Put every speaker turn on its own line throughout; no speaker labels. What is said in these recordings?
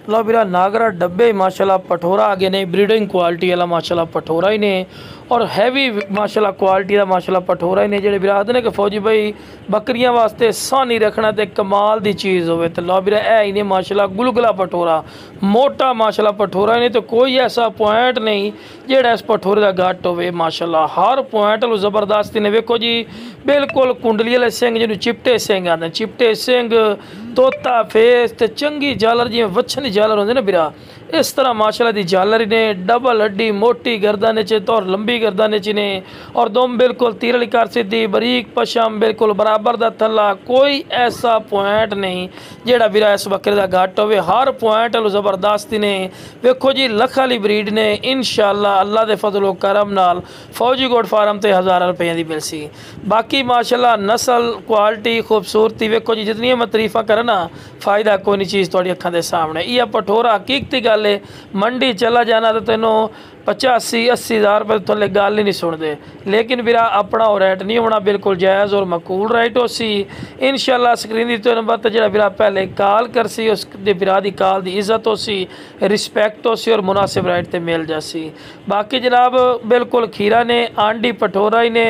लो बिरा नागरा डब्बे माशाल्लाह पठोरा आगे ने ब्रीडिंग क्वालिटी वाला माशाल्लाह पठोरा ही ने और हैवी माशाल्लाह क्वालिटी का माशाल्लाह पठोरा ही ने जेडे बिरा आदने कि फौजी भाई बकरियां वास्ते सानी रखना ते कमाल दी चीज़ होवे तो लो बिरा है ही ने माशाल्लाह गुलगुला पठोरा मोटा माशाल्लाह पठोरा ही ने तो कोई ऐसा पॉइंट नहीं जेड़ा इस पठोरे का घट होवे माशाल्लाह हर पॉइंट लो जबरदस्ती ने वेखो जी बिल्कुल कुंडली वाले सिंह जिन्होंने चिपटे सिंह आते चिपटे सिंह तोता फेस ते चंगी जालर जिवें वच्छन जालर होंदे ना बिरा इस तरह माशाल्लाह दी जालर ने डबल हड्डी मोटी गर्दन च तो और लंबी गर्दन च ने और दुम बिल्कुल तीरली कर सीधी बरीक पशम बिल्कुल बराबर दा थल्ला कोई ऐसा पॉइंट नहीं जेड़ा बिरा इस बकरे का घट होवे हर पॉइंट जबरदस्ती ने वेखो जी लख वाली ब्रीड ने इंशाअल्लाह अल्लाह दे फजलो करम नाल फौजी गोट फार्म ते हज़ार रुपये की मिलसी बाकी माशाल्लाह नस्ल क्वालिटी खूबसूरती वेखो जी जितनी मैं तरीफा करा ना फ़ायदा कोई नहीं चीज़ थोड़ी अखा के सामने यह पठोरा हकीकती गल है मंडी चला जाना तो तेनों 85-80 हज़ार रुपये थले गल ही नहीं सुनते लेकिन बिरा अपना वो रेट नहीं होना बिल्कुल जायज़ और मकूल रेट हो सी इंशाअल्लाह स्क्रीन की तो नंबर जो बिरा पहले कॉल कर सी उस बिरा की कॉल की इज्जत हो सी रिस्पैक्ट हो सी और मुनासिब रेट पर मिल जासी बाकी जनाब बिल्कुल खीरा ने आंडी पठोरा ही ने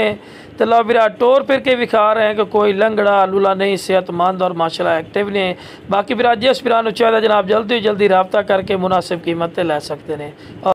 तो लो बिरा टोर फिर के विखा रहे हैं कि कोई लंगड़ा लूला नहीं सेहतमंद और माशाल्लाह एक्टिव ने बाकी बिरा जिस बिरा चाहिए जनाब जल्दी रब्ता करके मुनासिब कीमत ले सकते हैं।